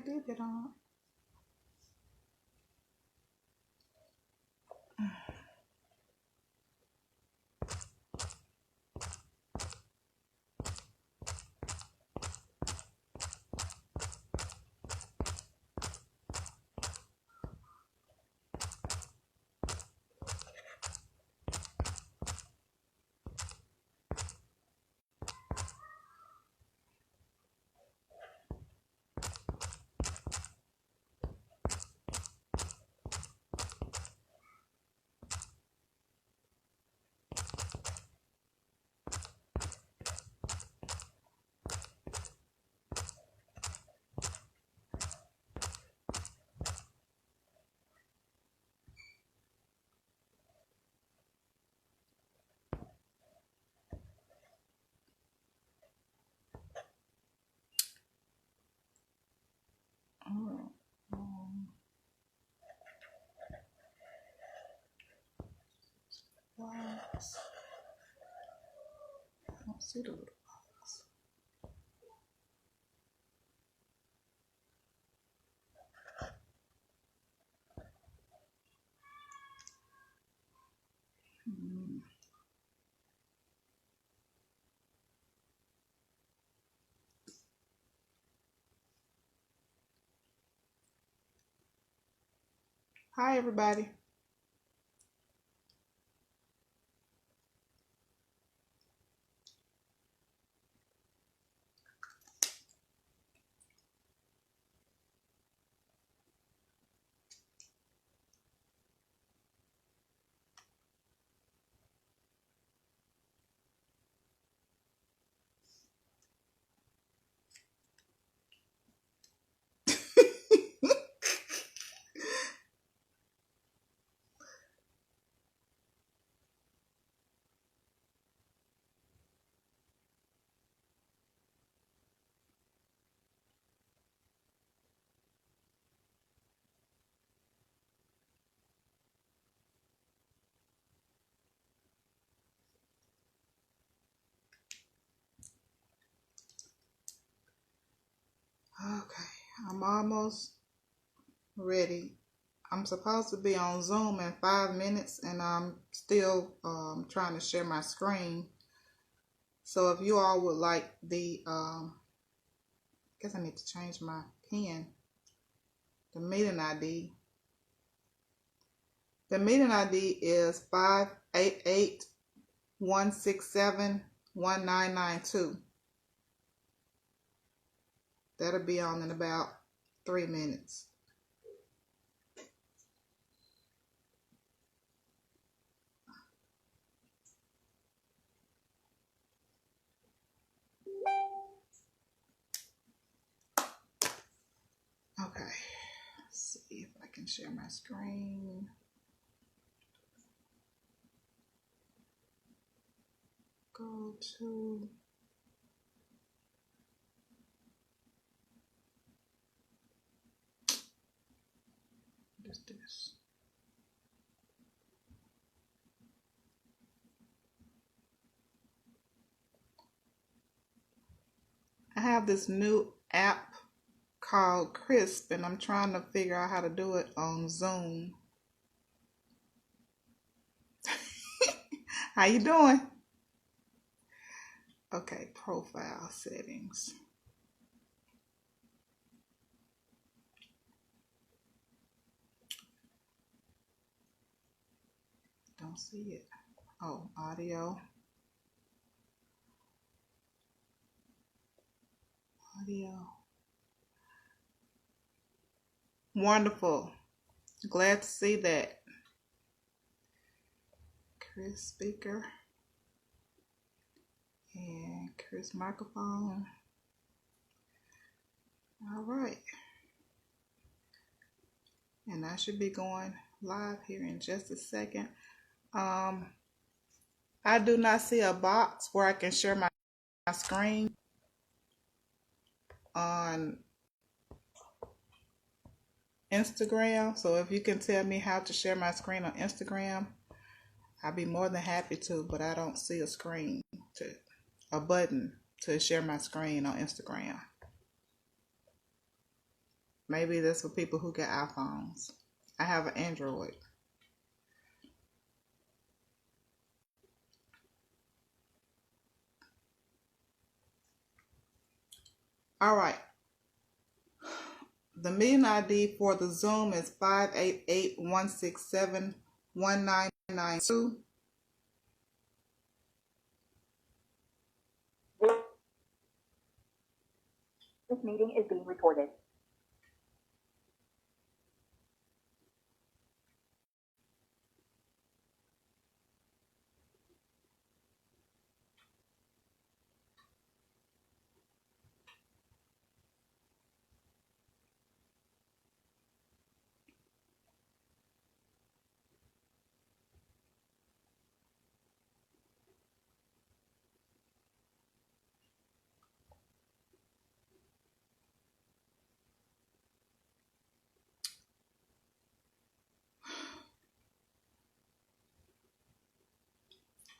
did it on. Box. I don't see the little box. Hi, everybody. Okay, I'm almost ready. I'm supposed to be on Zoom in 5 minutes, and I'm still trying to share my screen. So if you all would like the, I guess I need to change my PIN, the meeting ID. The meeting ID is 588-167-1992. That'll be on in about 3 minutes. Okay, let's see if I can share my screen. Go to what is this? I have this new app called Crisp, and I'm trying to figure out how to do it on Zoom. How you doing? Okay, profile settings. Don't see it. Oh, audio. Audio. Wonderful. Glad to see that. Chris speaker. And Chris microphone. All right. And I should be going live here in just a second. I do not see a box where I can share my screen on Instagram. So if you can tell me how to share my screen on Instagram, I'd be more than happy to, but I don't see a button to share my screen on Instagram. Maybe that's for people who get iPhones. I have an Android. All right. The meeting ID for the Zoom is 588-167-1992. This meeting is being recorded.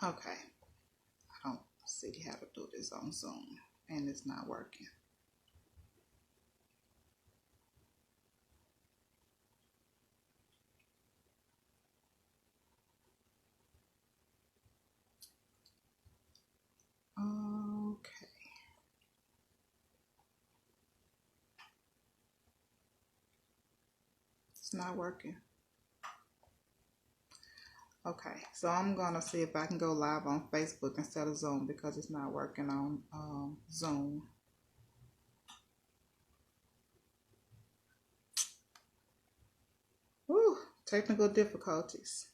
Okay. I don't see how to do this on Zoom, and it's not working. Okay. It's not working. Okay, so I'm gonna see if I can go live on Facebook instead of Zoom because it's not working on Zoom. Whew, technical difficulties.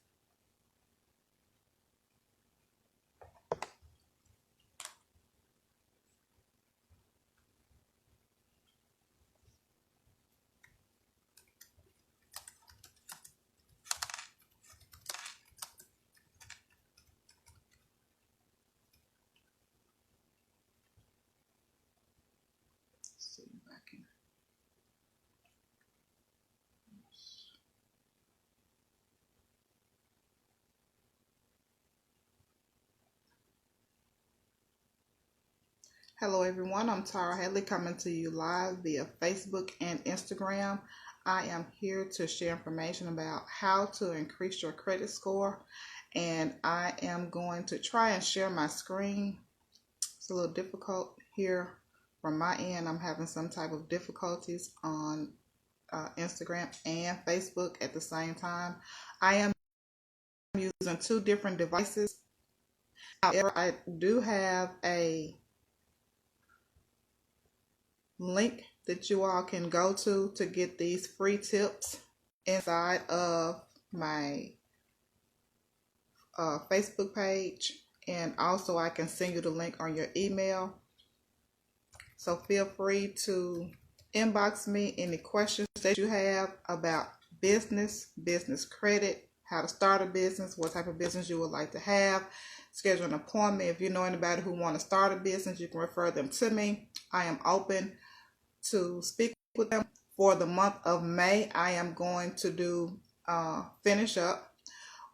Let's see if I can. Hello everyone, I'm Tara Hatley coming to you live via Facebook and Instagram. I am here to share information about how to increase your credit score, and I am going to try and share my screen. It's a little difficult here from my end. I'm having some type of difficulties on Instagram and Facebook at the same time. I am using two different devices. However, I do have a link that you all can go to get these free tips inside of my Facebook page, and also I can send you the link on your email. So feel free to inbox me any questions that you have about business credit, how to start a business, what type of business you would like to have, schedule an appointment. If you know anybody who want to start a business, you can refer them to me. I am open to speak with them. For the month of May, I am going to do finish up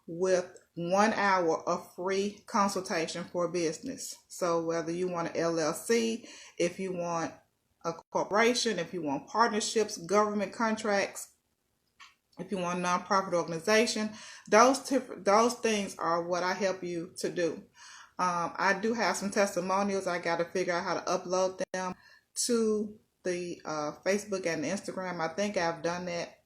with 1 hour of free consultation for business. So whether you want an LLC, if you want a corporation, if you want partnerships, government contracts, if you want a nonprofit organization, those things are what I help you to do. I do have some testimonials. I got to figure out how to upload them to the Facebook and Instagram. I think I've done that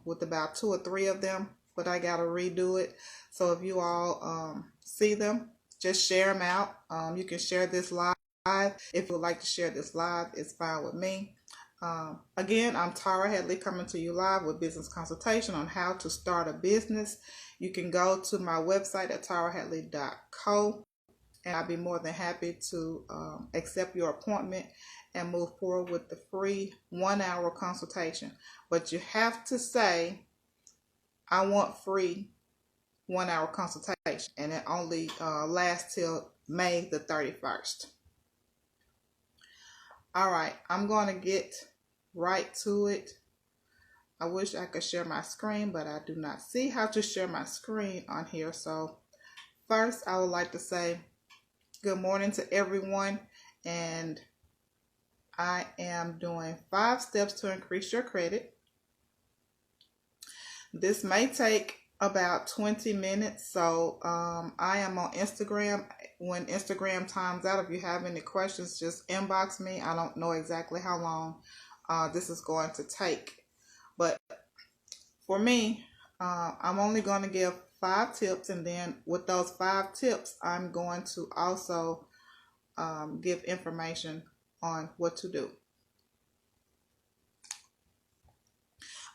with about 2 or 3 of them, but I got to redo it. So if you all see them, just share them out. You can share this live. If you would like to share this live, it's fine with me. Again, I'm Tara Hatley coming to you live with business consultation on how to start a business. You can go to my website at tarahatley.co, and I'll be more than happy to accept your appointment and move forward with the free 1 hour consultation. But you have to say, I want free 1 hour consultation, and it only lasts till May the 31st. All right, I'm going to get right to it. I wish I could share my screen, but I do not see how to share my screen on here. So first, I would like to say good morning to everyone, and I am doing 5 steps to increase your credit. This may take about 20 minutes. So I am on Instagram. When Instagram times out, if you have any questions, just inbox me. I don't know exactly how long this is going to take. But for me, I'm only going to give 5 tips. And then with those 5 tips, I'm going to also give information on what to do.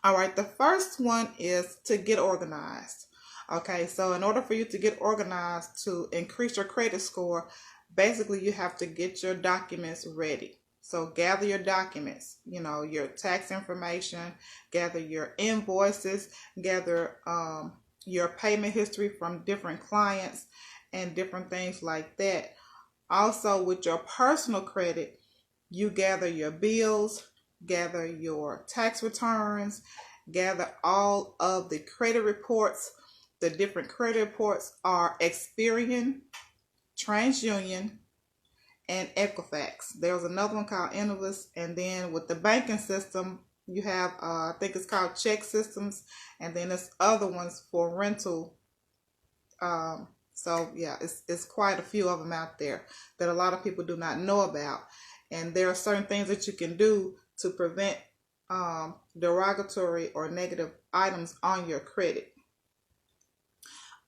All right, the first one is to get organized. Okay, so in order for you to get organized to increase your credit score, basically you have to get your documents ready. So gather your documents, your tax information, gather your invoices, gather your payment history from different clients and different things like that. Also, with your personal credit, you gather your bills, gather your tax returns, gather all of the credit reports. The different credit reports are Experian, TransUnion, and Equifax. There's another one called Innovis. And then with the banking system, you have, I think it's called Check Systems. And then there's other ones for rental. So yeah, it's quite a few of them out there that a lot of people do not know about. And there are certain things that you can do to prevent derogatory or negative items on your credit.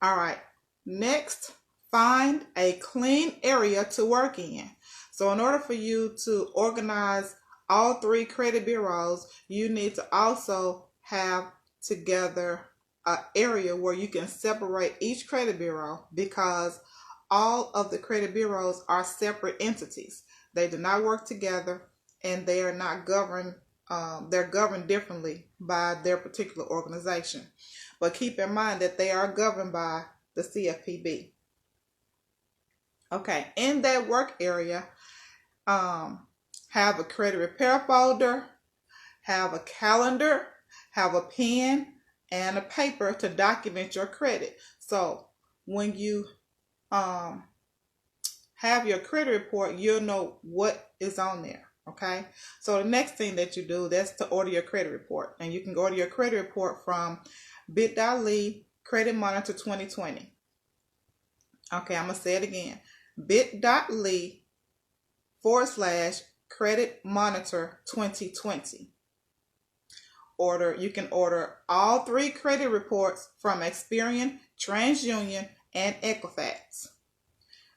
All right, next, find a clean area to work in. So in order for you to organize all 3 credit bureaus, you need to also have together an area where you can separate each credit bureau, because all of the credit bureaus are separate entities. They do not work together, and they are not governed. They're governed differently by their particular organization. But keep in mind that they are governed by the CFPB. Okay, in that work area, have a credit repair folder, have a calendar, have a pen, and a paper to document your credit. So when you have your credit report, you'll know what is on there. Okay, so the next thing that you do, that's to order your credit report. And you can order your credit report from bit.ly Credit Monitor 2020. Okay, I'm going to say it again. bit.ly / Credit Monitor 2020. You can order all 3 credit reports from Experian, TransUnion, and Equifax.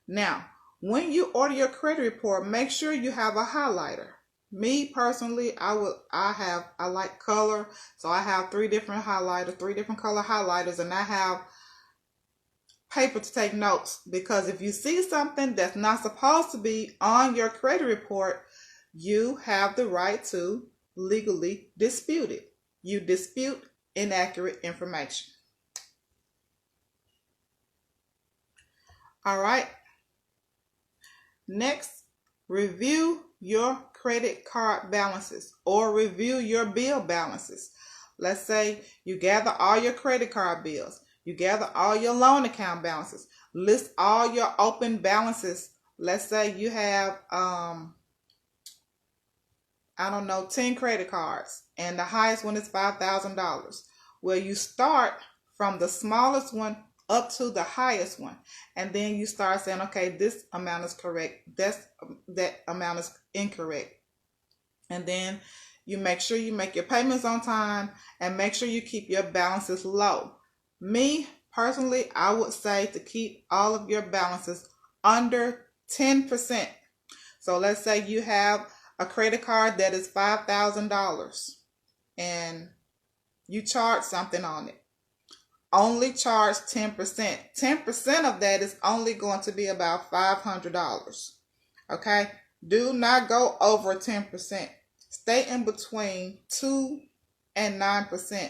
Now, when you order your credit report, make sure you have a highlighter. Me personally, I like color, so I have 3 different highlighters, 3 different color highlighters, and I have paper to take notes, because if you see something that's not supposed to be on your credit report, you have the right to legally dispute it. You dispute inaccurate information. All right. Next, review your credit card balances or review your bill balances. Let's say you gather all your credit card bills. You gather all your loan account balances. List all your open balances. Let's say you have, 10 credit cards, and the highest one is $5,000. Well, you start from the smallest one up to the highest one, and then you start saying, okay, this amount is correct, that amount is incorrect, and then you make sure you make your payments on time and make sure you keep your balances low. Me personally, I would say to keep all of your balances under 10%. So let's say you have a credit card that is $5,000 and you charge something on it. Only charge 10%. 10% of that is only going to be about $500. Okay? Do not go over 10%. Stay in between 2 and 9%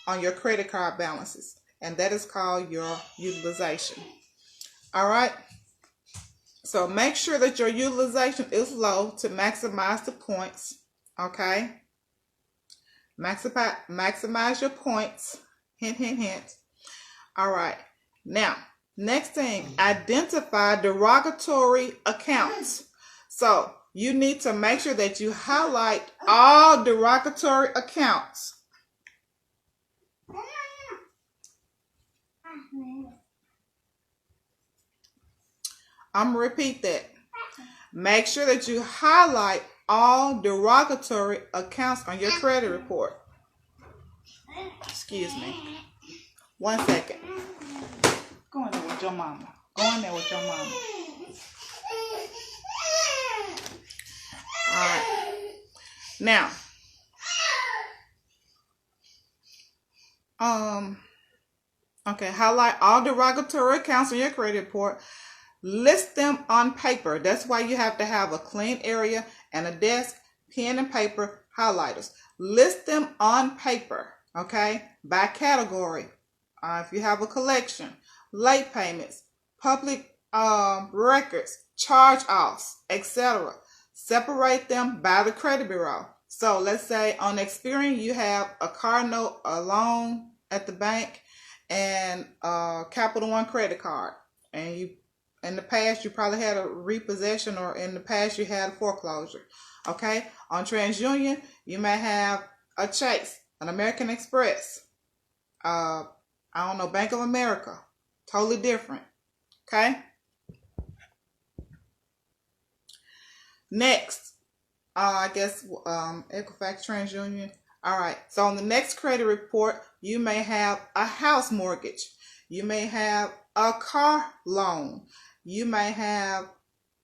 on your credit card balances. And that is called your utilization. All right? So make sure that your utilization is low to maximize the points. Okay? Maximize your points. Hint, hint, hint. All right. Now, next thing, identify derogatory accounts. So you need to make sure that you highlight all derogatory accounts. I'm going to repeat that. Make sure that you highlight all derogatory accounts on your credit report. Excuse me. 1 second. Go in there with your mama. Go in there with your mama. All right. Now, okay, highlight all derogatory accounts on your credit report. List them on paper. That's why you have to have a clean area and a desk, pen and paper, highlighters. List them on paper, okay, by category. If you have a collection, late payments, public records, charge-offs, etc. Separate them by the credit bureau. So let's say on Experian you have a car note, a loan at the bank, and a Capital One credit card. And you, in the past, you probably had a repossession, or in the past you had a foreclosure. Okay, on TransUnion you may have a Chase, an American Express, I don't know, Bank of America, totally different. Okay. Next, I guess Equifax, TransUnion. All right. So on the next credit report, you may have a house mortgage. You may have a car loan. You may have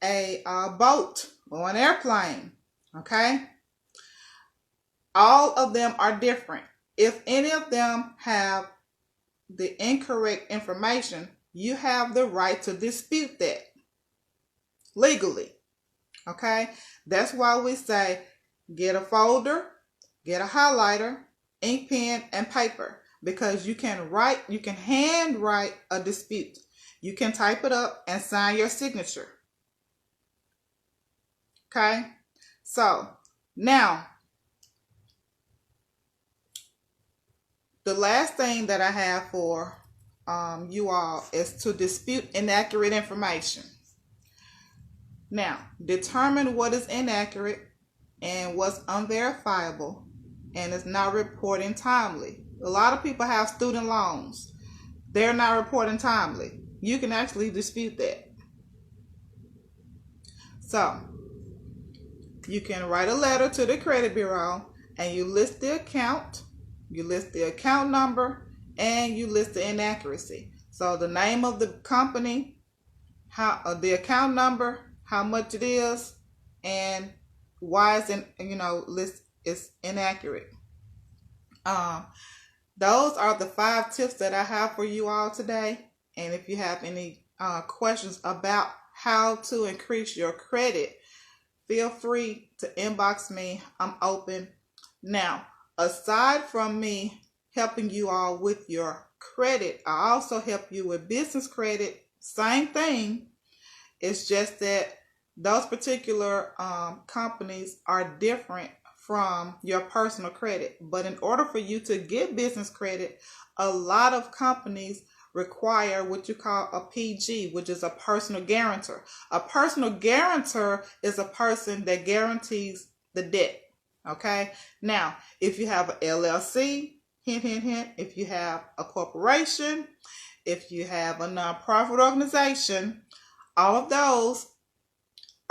a boat or an airplane. Okay. All of them are different. If any of them have the incorrect information, you have the right to dispute that legally. Okay, that's why we say get a folder, get a highlighter, ink pen, and paper, because you can hand write a dispute. You can type it up and sign your signature. Okay, so now the last thing that I have for you all is to dispute inaccurate information. Now, determine what is inaccurate and what's unverifiable and is not reporting timely. A lot of people have student loans. They're not reporting timely. You can actually dispute that. So, you can write a letter to the credit bureau and you list the account, you list the account number, and you list the inaccuracy. So, the name of the company, the account number, how much it is, and why it's inaccurate. Those are the 5 tips that I have for you all today. And if you have any questions about how to increase your credit, feel free to inbox me. I'm open. Now, aside from me helping you all with your credit, I also help you with business credit. Same thing. It's just that those particular companies are different from your personal credit. But in order for you to get business credit, a lot of companies require what you call a PG, which is a personal guarantor. A personal guarantor is a person that guarantees the debt. Okay? Now, if you have an LLC, hint, hint, hint, if you have a corporation, if you have a nonprofit organization, all of those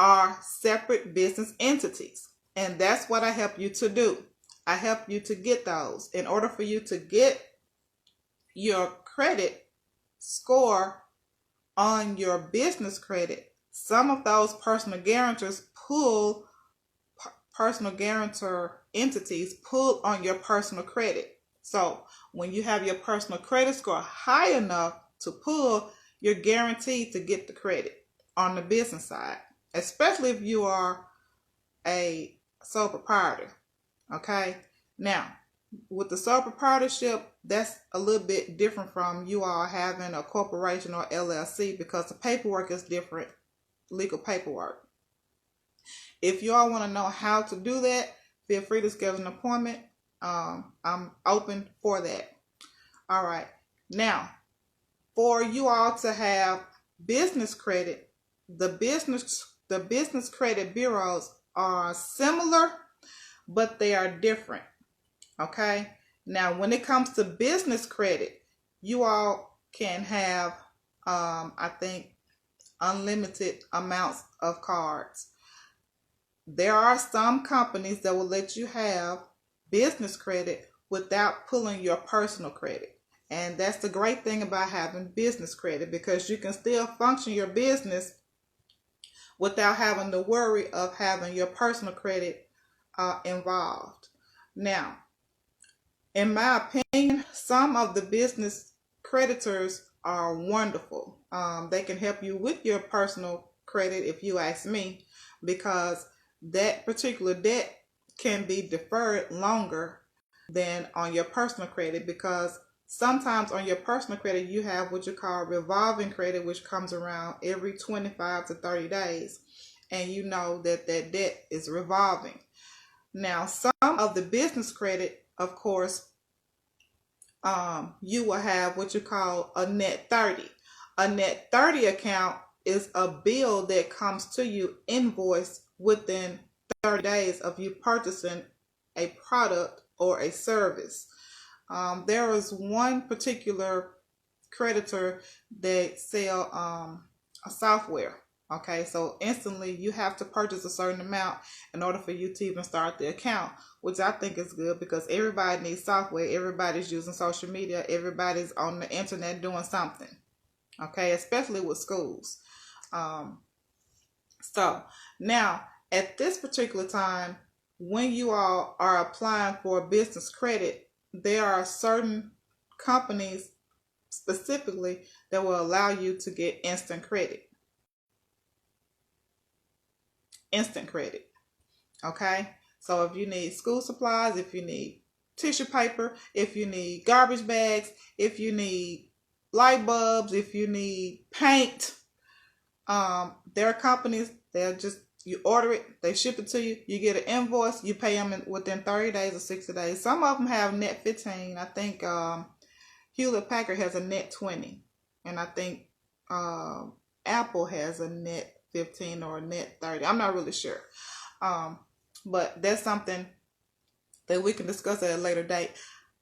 are separate business entities. And that's what I help you to do. I help you to get those. In order for you to get your credit score on your business credit, some of those personal guarantors personal guarantor entities pull on your personal credit. So when you have your personal credit score high enough to pull, you're guaranteed to get the credit on the business side, especially if you are a sole proprietor. Okay. Now, with the sole proprietorship, that's a little bit different from you all having a corporation or LLC, because the paperwork is different, legal paperwork. If you all want to know how to do that, feel free to schedule an appointment. I'm open for that. All right. Now, for you all to have business credit, the business the business credit bureaus are similar, but they are different. Okay. Now, when it comes to business credit, you all can have, I think, unlimited amounts of cards. There are some companies that will let you have business credit without pulling your personal credit. And that's the great thing about having business credit, because you can still function your business without having the worry of having your personal credit involved. Now, in my opinion, some of the business creditors are wonderful. They can help you with your personal credit, if you ask me, because that particular debt can be deferred longer than on your personal credit, because sometimes on your personal credit you have what you call revolving credit, which comes around every 25 to 30 days, and you know that that debt is revolving. Now, some of the business credit, of course, you will have what you call a net 30. A net 30 account is a bill that comes to you invoiced within 30 days of you purchasing a product or a service. There is one particular creditor that sell a software. Okay, so instantly you have to purchase a certain amount in order for you to even start the account, which I think is good, because everybody needs software. Everybody's using social media. Everybody's on the internet doing something. Okay, especially with schools. So now at this particular time, when you all are applying for business credit, there are certain companies specifically that will allow you to get instant credit. Instant credit. Okay, so if you need school supplies, if you need tissue paper, if you need garbage bags, if you need light bulbs, if you need paint, there are companies, they'll just, you order it, they ship it to you, you get an invoice, you pay them within 30 days or 60 days. Some of them have net 15. I think Hewlett Packard has a net 20, and I think Apple has a net 15 or a net 30. I'm not really sure. But that's something that we can discuss at a later date.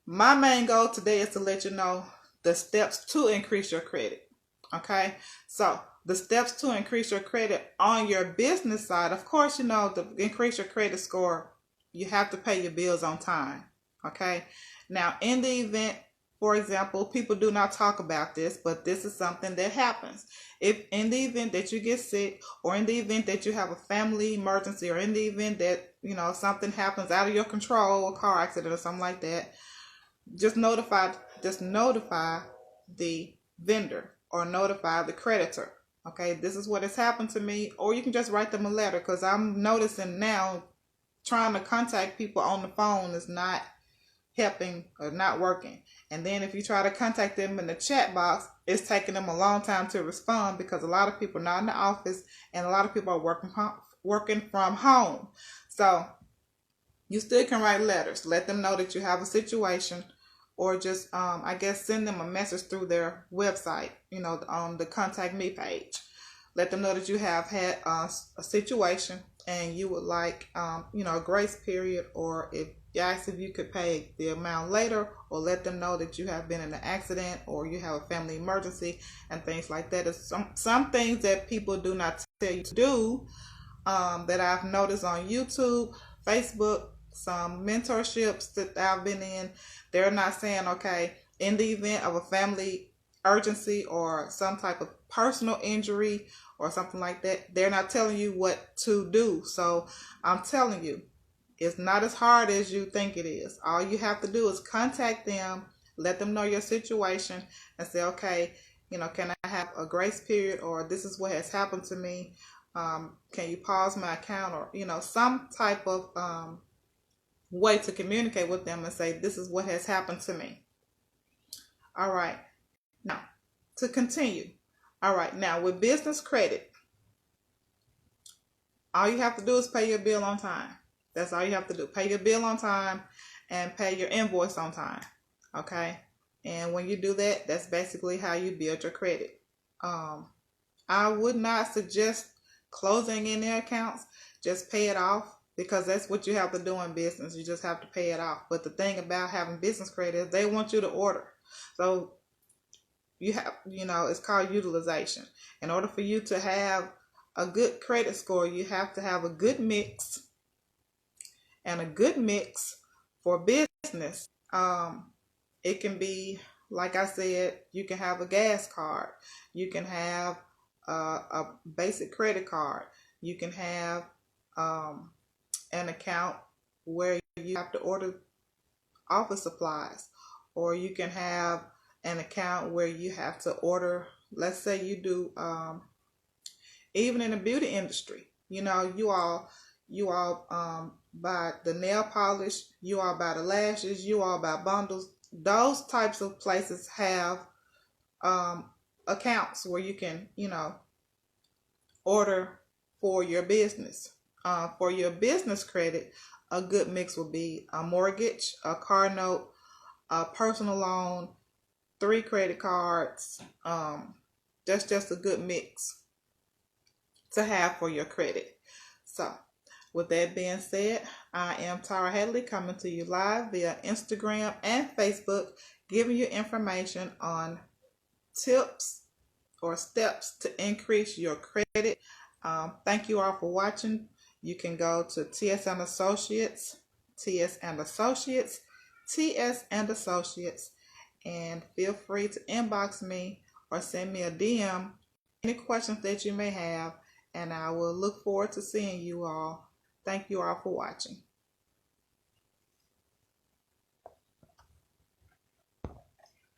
My main goal today is to let you know the steps to increase your credit. Okay, so the steps to increase your credit on your business side, of course, you know, to increase your credit score, you have to pay your bills on time. Okay, now in the event, for example, people do not talk about this, but this is something that happens. If in the event that you get sick, or in the event that you have a family emergency, or in the event that, you know, something happens out of your control, a car accident or something like that, just notify the vendor or notify the creditor. Okay, this is what has happened to me, or you can just write them a letter, because I'm noticing now trying to contact people on the phone is not helping or not working. And then if you try to contact them in the chat box, it's taking them a long time to respond, because a lot of people are not in the office and a lot of people are working from home. So you still can write letters, let them know that you have a situation, or just I guess send them a message through their website, you know, on the contact me page. Let them know that you have had a situation and you would like you know, a grace period, or if you could pay the amount later, or let them know that you have been in an accident or you have a family emergency and things like that. It's some things that people do not tell you to do, that I've noticed on YouTube, Facebook, some mentorships that I've been in. They're not saying, okay, in the event of a family urgency or some type of personal injury or something like that, they're not telling you what to do. So I'm telling you, it's not as hard as you think it is. All you have to do is contact them, let them know your situation, and say, okay, you know, can I have a grace period, or this is what has happened to me. Can you pause my account, or, you know, some type of way to communicate with them and say, this is what has happened to me. All right. Now, to continue. All right. Now, with business credit, all you have to do is pay your bill on time. That's all you have to do. Pay your bill on time and pay your invoice on time. Okay? And when you do that, that's basically how you build your credit. I would not suggest closing in their accounts, just pay it off, because that's what you have to do in business. You just have to pay it off. But the thing about having business credit is they want you to order. So you have, it's called utilization. In order for you to have a good credit score, you have to have a good mix, and a good mix for business. It can be, like I said, you can have a gas card. You can have a basic credit card. You can have an account where you have to order office supplies, or you can have an account where you have to order, let's say you do, even in the beauty industry, you all buy the nail polish, you all buy the lashes, you all buy bundles. Those types of places have accounts where you can, order for your business. For your business credit, a good mix would be a mortgage, a car note, a personal loan, 3 credit cards. That's just a good mix to have for your credit. So, with that being said, I am Tara Hatley, coming to you live via Instagram and Facebook, giving you information on tips or steps to increase your credit. Thank you all for watching. You can go to TS and Associates, and feel free to inbox me or send me a DM any questions that you may have, and I will look forward to seeing you all. Thank you all for watching.